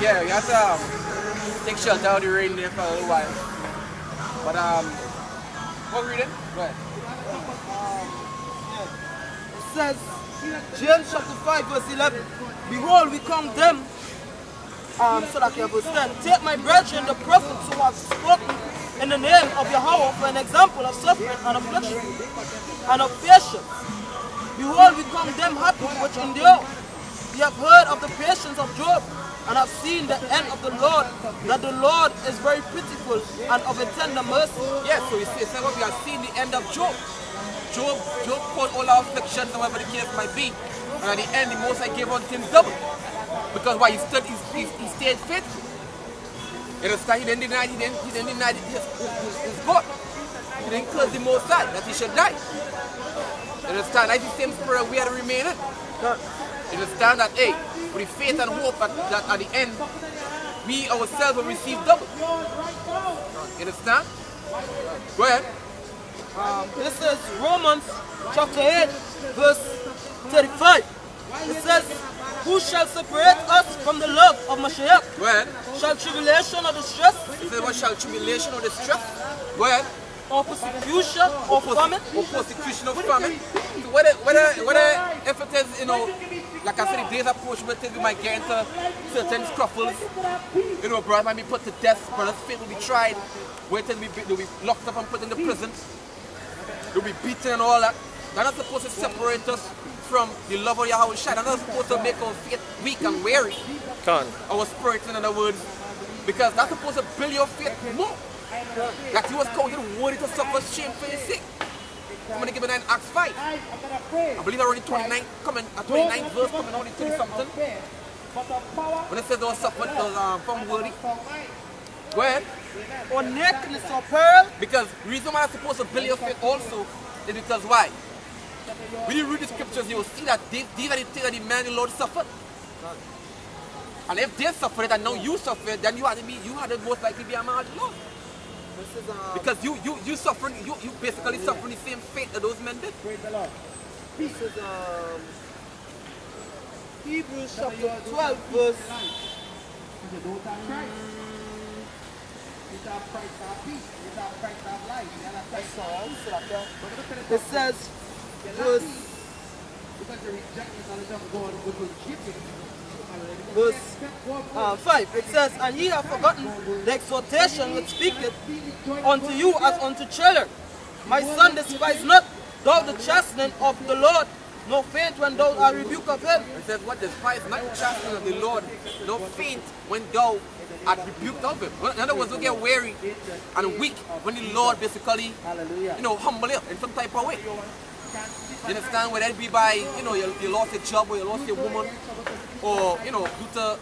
Yeah, we have to take shelter out of the rain there for a little while. But what we reading? Go ahead. It says, James chapter 5 verse 11, Behold, we condemn, so that you understand, take my brethren, the prophets who have spoken in the name of Yahweh for an example of suffering and affliction and of patience. Behold, we condemn happy which endure. We have heard of the patience of Job, and have seen the end of the Lord, that the Lord is very pitiful and of a tender mercy. Yes, so he says what we have seen the end of Job. Job caused all our afflictions, however the case might be, and at the end the Most High gave unto him double. Because why? He stayed faithful. You understand? He didn't deny his God. He didn't curse the Most High that he should die. You understand? That's the same spirit we are to remain in. You understand that, hey, with the faith and hope that at the end, we ourselves will receive double. You understand? Go ahead. This is Romans chapter 8 verse 35. It says, Who shall separate us from the love of Mashiach? Go ahead. Shall tribulation or distress? It says, what shall tribulation or distress? Go ahead. Or persecution or famine? Or persecution or famine. So whether if it is, you know, like I said, the days approach, but we might get into certain scuffles. You know, brothers might be put to death, brothers' faith will be tried, where they'll be locked up and put in the prison. They'll be beaten and all that. They're not supposed to separate us from the love of Yahweh Shai. They're not supposed to make our faith weak and weary. Our spirit, in other words. Because that's supposed to build your faith more. That he was counted worthy to suffer shame for his sake. I'm going to give it in Acts 5. I believe already 29 verse coming on in 30 something. When it says those suffered, those found worthy. Go ahead. Or nakedness or pearl? Because the reason why I'm supposed to build your faith also is because why? When you read the scriptures, you will see that these are the things that the man the Lord suffered. And if they suffered and now you suffered, then you had to most likely be a man of the Lord. Because you suffering, you basically suffering the same fate that those men did. This is Hebrews chapter 12 verse. It says verse 5. It says, And ye have forgotten the exhortation which speaketh unto you as unto children. My son, despise not thou the chastening of the Lord, nor faint when thou art rebuked of him. It says, what despise not the chastening of the Lord, nor faint when thou art rebuked of him. In other words, don't get weary and weak when the Lord basically, humble you in some type of way. You understand? Whether it be by, you lost a job or you lost a woman, or, due to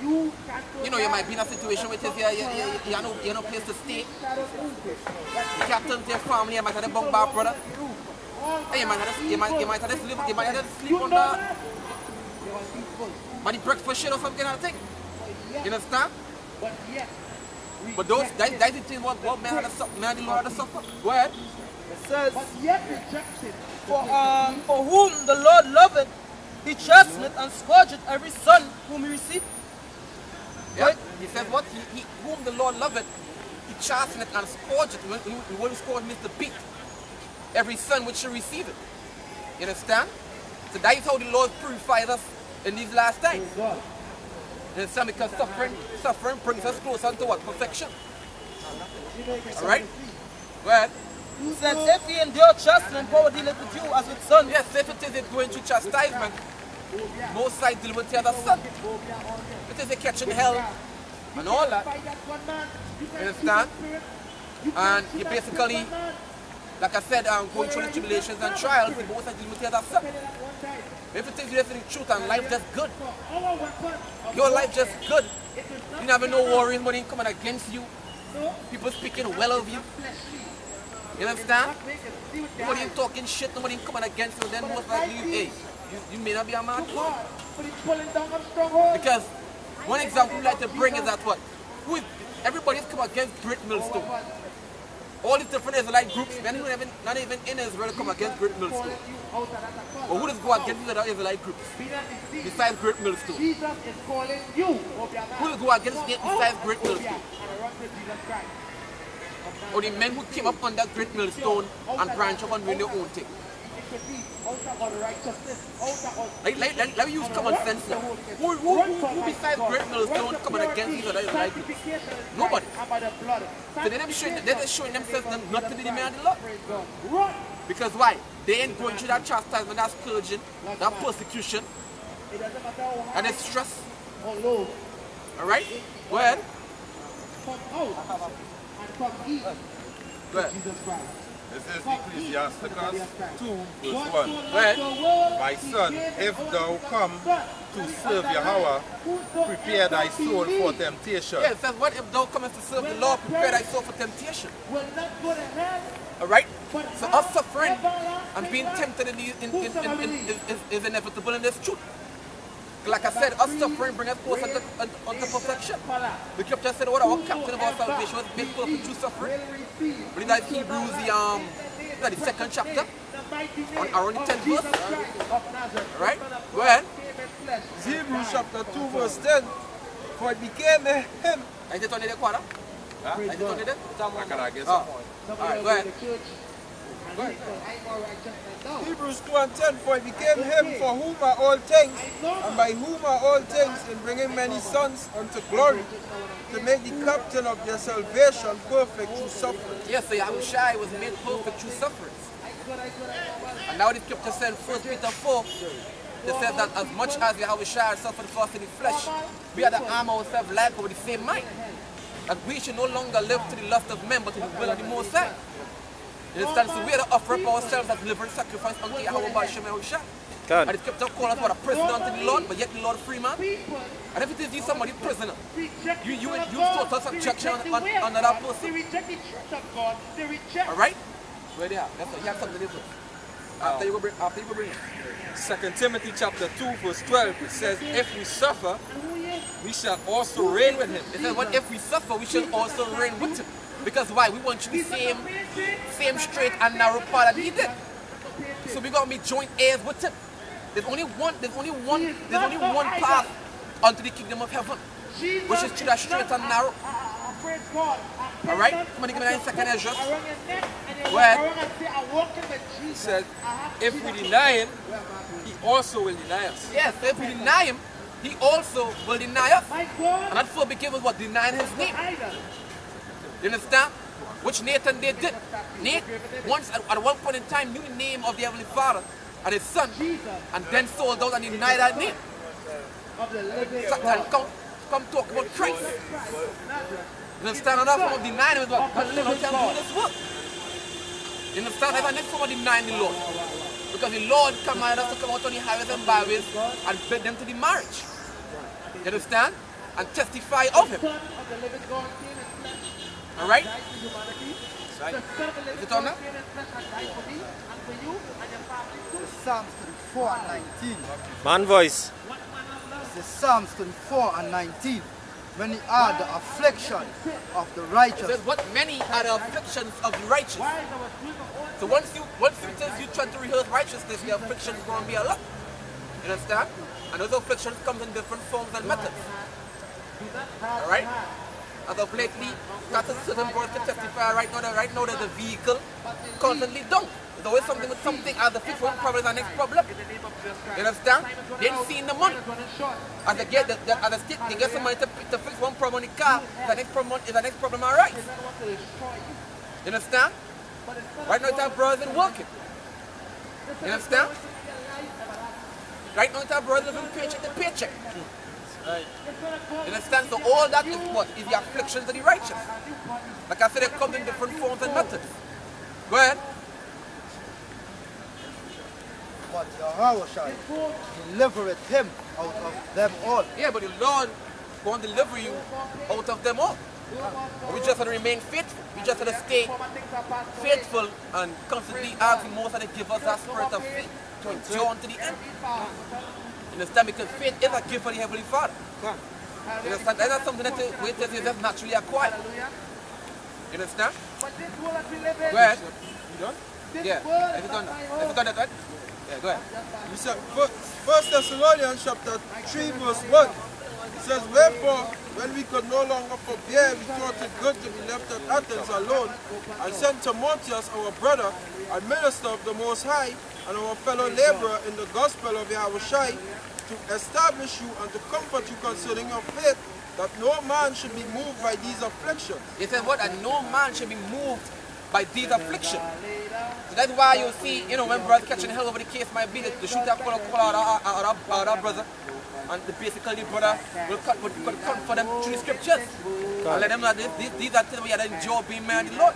you might be in a situation where you have no place to stay. You can't turn to your family, you might have a bunk bar, brother. Hey, you might have to sleep on the breakfast shit or something kind of thing. You understand? But that's the thing what man had the Lord had to suffer. Go ahead. It says, for whom the Lord loveth, he chasteneth and scourgeth every son whom he receiveth. Yeah. Right? He says what? Whom the Lord loveth, he chasteneth and scourgeth. The word scourge means to beat every son which shall receive it. You understand? So that is how the Lord purifies us in these last times. You understand? Because suffering brings us closer to what? Perfection. Alright? Go ahead. He says, if ye endure chastening, power dealeth with you as with sons. Yes, if it is going through chastisement, most sides deal with the other son. It is a catching hell and all that. You understand? And you basically, like I said, going through the tribulations and trials, the most sides deal with the other son. If it is related to the truth and life just good, your life just good, you never know worries when they coming against you, people speaking well of you. You understand? Nobody talking shit, nobody coming against you, then most likely you may not be a man. Because one example we like to bring is that what? Everybody's come against Britt Millstone. all these different Israelite groups, many who not even in Israel come against Great Millstone. But who does go against these other Israelite groups besides Great Millstone? Who does go against it besides Great Millstone? Or the men who came up under Great Millstone and branch off and doing their own thing. Let me use common sense now. Who besides Great Millstone coming against these other Israelite groups? Nobody. So they're just showing themselves not to be the man of the Lord. Because why? They ain't going through that chastisement, that scourging, that persecution, and that stress. Alright? Go ahead. Go ahead. This is Ecclesiasticus 2 verse 1. Go ahead. My son, if thou come to serve Yahweh, prepare thy soul for temptation. Yeah, it says, what if thou comest to serve the Lord, prepare thy soul for temptation. Alright? So us suffering and being tempted is inevitable in this truth. Like I said, us suffering brings us closer unto perfection. The scripture said, what our captain of our salvation was made perfect through suffering. Read that Hebrews, the 2nd chapter, around the 10th verse. Alright? Go ahead. Hebrews chapter 2 verse 10. For it became him. I did only the quarter. Huh? I did only the. I can get Oh. some point. Alright, go ahead. Go ahead. Hebrews 2 and 10. For it became him for whom are all things, and by whom are all things, in bringing many sons unto glory, to make the captain of their salvation perfect through suffering. Yes, so Yahushua was made perfect through sufferings. And now the scripture said in 1 Peter 4, it says that as much as Yahushua suffered for us in the flesh, we are to arm ourselves like with the same mind. That we should no longer live to the lust of men, but to the will of the Most High. You understand? So we are to offer up ourselves as living sacrifice unto Yahweh Ba'ashem Yahushua. And the scripture calls us for a prisoner unto the Lord, but yet the Lord free man. And if it is you somebody prisoner, you total subjection on that person. Alright? Where they are? That's what you have something to do. After you go bring it. 2 Timothy chapter 2 verse 12. It says, if we suffer, we shall also reign with him. It says, what if we suffer, we shall also reign with him. Because why? We want you the same straight and narrow path that he did. So we're gonna be joint heirs with him. There's only one path unto the kingdom of heaven, which is through that straight and narrow. Alright? Somebody give me that in 2nd Ezra. Go ahead. He said, if we deny him, he also will deny us. Yes, if we deny him, he also will deny us. And that for became what? Denying his name. You understand? Which Nathan they did. Once at one point in time knew the name of the Heavenly Father and his Son, and then sold out and denied that name. And come talk about Christ. You understand? Another form of denying him is what? But Lord can do this work. You understand? That's the next form of denying the Lord. Because the Lord commanded us to come out on the highways and byways and bid them to the marriage. You understand? And testify of him. Alright? Is it on now? Psalms 24 and 19. Man voice. It's the Psalms 24 and 19. Many are the affliction of the righteous. It says, what many are the afflictions of the righteous. So once you try to rehearse righteousness, the afflictions is going to be a lot. You understand? And those afflictions come in different forms and methods. Alright? As of lately, got a certain boys to testify right now there's a vehicle constantly down. There's always something with something. As the fifth one problem is the next problem. You understand? They ain't seeing the money. As they get they get some money to fix one problem on the car, the next problem arise. You understand? Right now it's our brothers and working. You understand? Right now it's our brothers living paycheck to paycheck. Right. You understand? So all that is what? Is the afflictions of the righteous. Like I said, they come in different forms and methods. Go ahead. But Yahweh shall deliver him out of them all. Yeah, but the Lord won't deliver you out of them all. We just have to remain faithful. We just have to stay faithful and constantly ask the Most High to give us that spirit of faith to endure unto the end. You understand? Because faith is a gift from the Heavenly Father. You understand? That's not something that we just naturally acquired. You understand? Go ahead. You done? Yeah. Have you done that? Have you done that, right? Yeah, go ahead. He said, 1 Thessalonians chapter 3 verse 1. It says, wherefore, when we could no longer forbear, we thought it good to be left at Athens alone, and sent Timotheus, our brother, and minister of the Most High, and our fellow laborer in the gospel of Yahushai, to establish you and to comfort you concerning your faith, that no man should be moved by these afflictions. He says what? And no man should be moved by these afflictions. So that's why you see, you know, when brothers catching hell over the case might be, the shooter call out our brother, and basically the brother will comfort them through the scriptures. And let them know that these are things we have to enjoy being married to the Lord.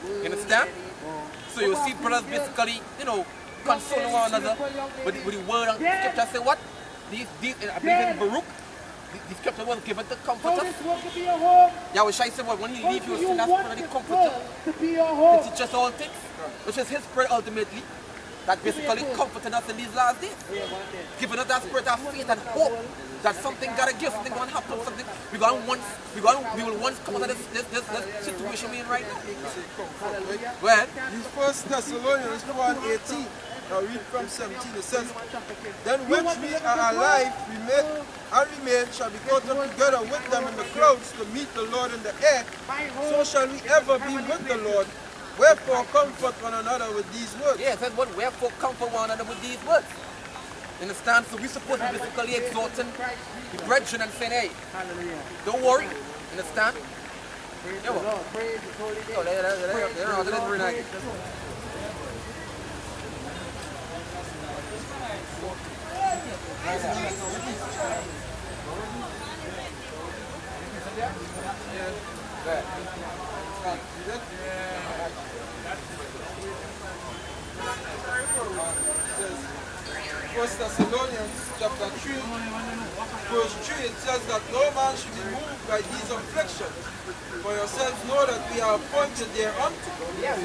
You understand? So you see brothers basically, you know, consoling one another with the word and the scripture. Say what? These I believe in Baruch. The scripture was given to comfort us. Yahushua said, well, when he leaves you, send that spirit of the comforter to teach us all things, which is his spirit ultimately, that basically comforting us in these last days. Giving us that spirit of faith and hope that something gotta give, something gonna happen, something we will once come out of this situation we're in right now. Go ahead. These 1 Thessalonians 1:18. Now read from 17. It says, then which we are alive, remain shall be caught up together with them in the clouds to meet the Lord in the air. So shall we ever be with the Lord. Wherefore comfort one another with these words. Yeah, it says what? Wherefore comfort one another with these words. Understand? So we're supposed to be basically exhorting the brethren and saying, hey, don't worry. Understand? First Thessalonians chapter 3, verse 3, it says that no man should be moved by these afflictions. For yourselves know that we are appointed thereunto. Yeah, we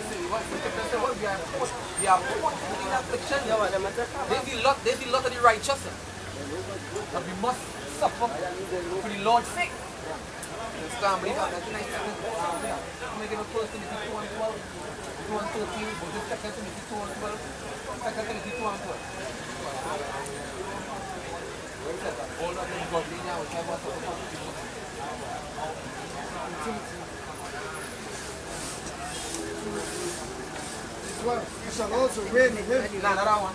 are appointed in affliction. There's a lot of the righteous that we must suffer for the Lord's sake. Understand? Believe that. Making a 1 Timothy 2:12, 2:13, but this 2 Timothy 2:12, 2 Timothy 2:12. All of them godly now, which I was supposed to Well, you shall also reign with him. Nah, that one.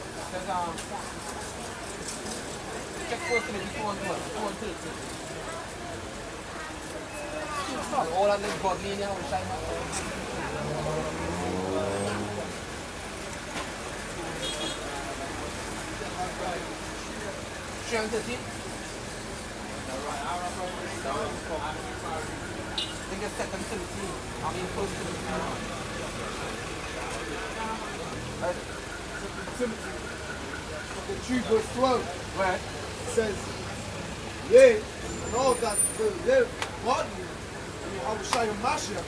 Check 1 Timothy 2:12, 2:13. All of them godly now, which I was. 3:13. I think it's 2 Timothy. I mean, 1 Timothy. Right. 2 Timothy, chapter 3, verse 12. Right. It says, yea, and all that will live godly in Yahushua Mashiach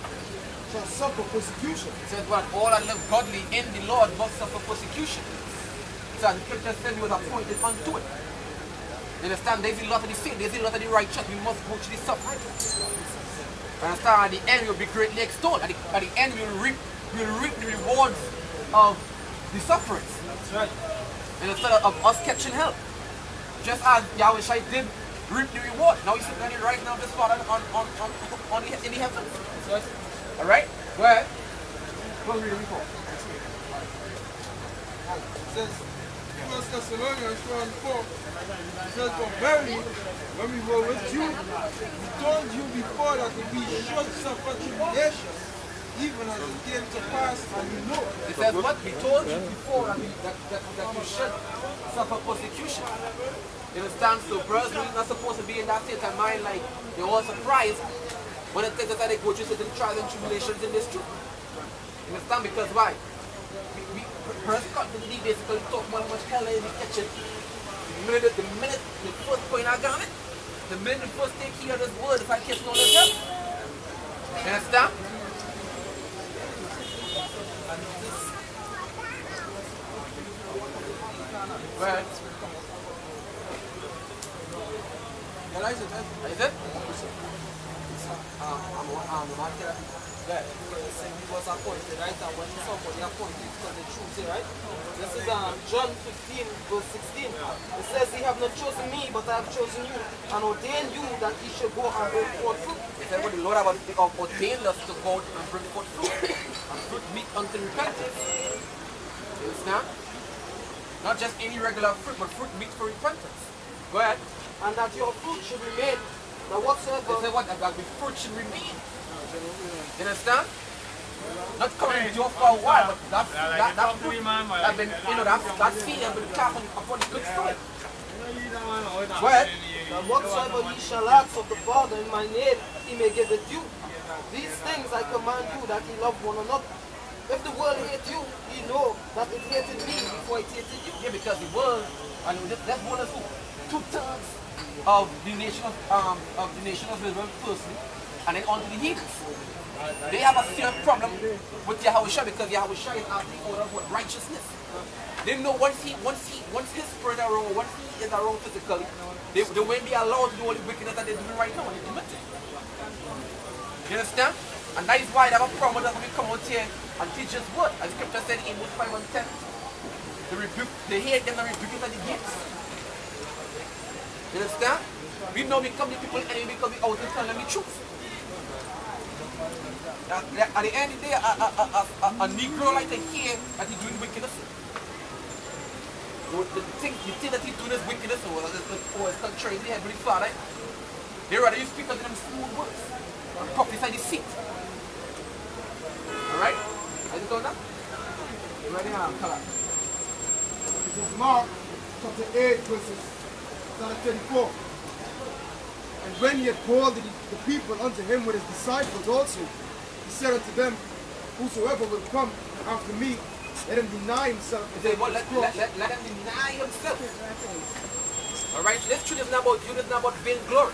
shall suffer persecution. It says what? All that live godly in the Lord must suffer persecution. So the scripture says he was appointed unto it. You understand? There's a lot of the sin, there's a lot of the righteous. We must go through the suffering. Understand? At the end we will be greatly extolled. At the end we will reap the rewards of the sufferings. That's right. And instead of us catching hell. Just as Yahushua did reap the reward. Now he's sitting on it right now, this spot in the heavens. Right. Alright? Go ahead. Go read the report. It says, 1 Thessalonians 1:4, it says, for verily, when we were with you, we told you before that we should suffer tribulation, even as it came to pass, and you know. It says what? We told you before that you should suffer persecution. You understand? So brothers, we're not supposed to be in that state of mind like they're all surprised when it takes us that they go through certain trials and tribulations in this truth. You understand? Because why? We press constantly basically talk about how much hell is in the kitchen. The minute the first point I got it, the minute the first thing hear this word, if I catch on this hell. You understand? Right. Is it? I'm Saying he was appointed, right? And when he saw for the appointed, because the truth here, right? This is John 15, verse 16. It says, "He have not chosen me, but I have chosen you, and ordained you that ye should go and bring forth fruit." He said, "What the Lord have ordained us to go and bring forth fruit, and fruit meet unto repentance." You understand? Not just any regular fruit, but fruit meet for repentance. Go ahead. And that your fruit should remain, that whatsoever. They say what? That the fruit should remain. You understand? Not coming to you for a while, but that fruit have been, that seed has been cast upon the good soil. Go ahead. That whatsoever ye shall ask of the Father in my name, he may give it you. These things I command you, that ye love one another. If the world hate you, ye know that it hated me before it hated you. Yeah, because the world, and that's one of 2/3 of the nation of Israel firstly, and then on to the heathens. They have a serious problem with Yahushua because Yahushua is asking out of what righteousness. They know once his spirit around, once he is around physically, they won't be allowed to do all the wickedness that they're doing right now and they commit it. You understand? And that is why they have a problem that when we come out here and teach his word. As scripture said in Amos 5 and 10, they hate them and rebuke it at the gates. You understand? We know we come to people enemy because we out to tell them the truth. At the end of the day, a Negro like to hear that he's doing wickedness. You think that he's doing this wickedness or it's contrary to the Heavenly Father. They rather you speak of them smooth words and prophesy deceit. Alright? Are you going now? You ready now? Come on. It is Mark chapter 8 verses 34. And when he had called the people unto him with his disciples also, he said unto them, "Whosoever will come after me, let him deny himself." He said, well, let him deny himself. Alright? This truth is not about you, this is not about vainglory.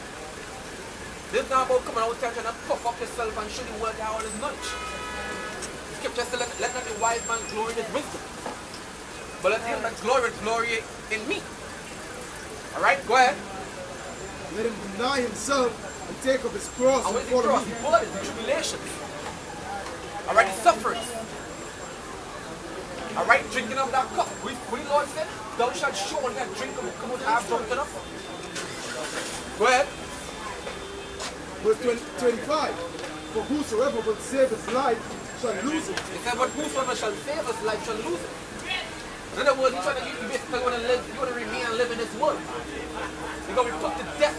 This is not about coming out there trying to puff up yourself and show the world how all is knowledge. The scripture says, let not the wise man glory in his wisdom, but let him that glory in me. Alright, go ahead. Let him deny himself and take up his cross And and with the follow cross, me. the burdens, the tribulations. Alright, the sufferings. Alright, drinking of that cup. We Lord said, thou shalt surely not drink of it, come out half drunk enough. Go ahead. Verse 25. For whosoever will save his life shall lose it. He said, but whosoever shall save his life shall lose it. In other words, you basically want to live, you want to remain and live in this world. You're going to be put to death.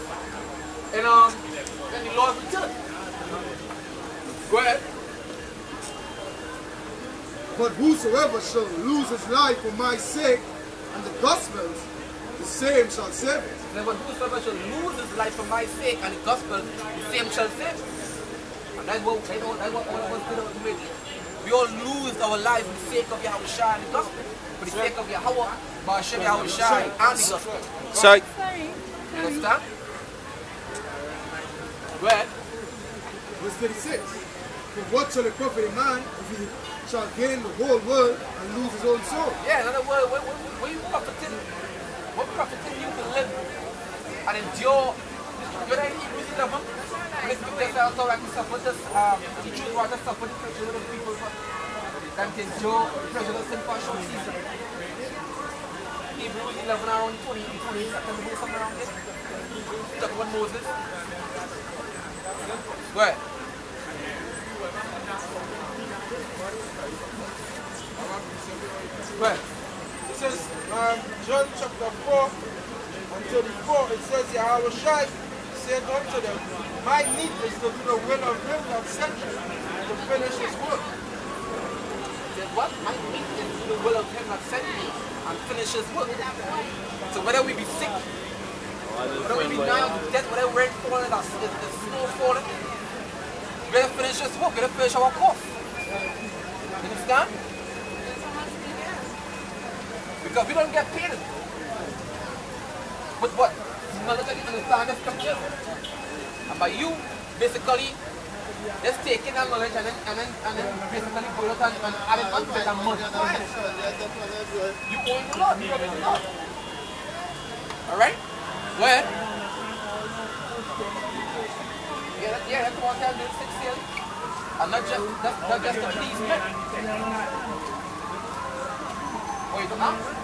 And the Lord return. Go ahead. But whosoever shall lose his life for my sake and the gospel's, the same shall save it. He said, but whosoever shall lose his life for my sake and the gospel, the same shall save it. And that's what all of us did ultimately. We all lose our lives for the sake of Yahushua and the gospel. For the sake of Yahweh, Ba'ashem Yahushua and the gospel. Sorry. You understand? Go ahead. Verse 36. For what shall it profit a man if he shall gain the whole world and lose his own soul? Yeah, in other words, what you profiting? What profiting you to live and endure? You're not in Hebrews 11. When it's because I thought I could suffer this, the Jews were to suffer the pressure of the people than to endure the pressure of sin for a short season. Hebrews 11 around 20 September, something around there. Talk about Moses. Go ahead. Go ahead. It says, John chapter 4 and 34, it says, Yahushua said unto them, my need is to do the will of him that sent me to finish his work. What? My meat is to do the will of him that sent me and finish his work. So whether we be sick, whether we be nigh to death, whether rain falling or snow falling, we gotta finish this work, we gotta finish our course. You understand? Because we don't get paid. But what? You look at it in the time of scripture. And by you, basically, just taking that knowledge and then basically go out and add it onto it and multiply it. You own the Lord, you own the Lord. Alright? Go ahead. Yeah, come on, tell me 6 years. And not just to please men. What you do now?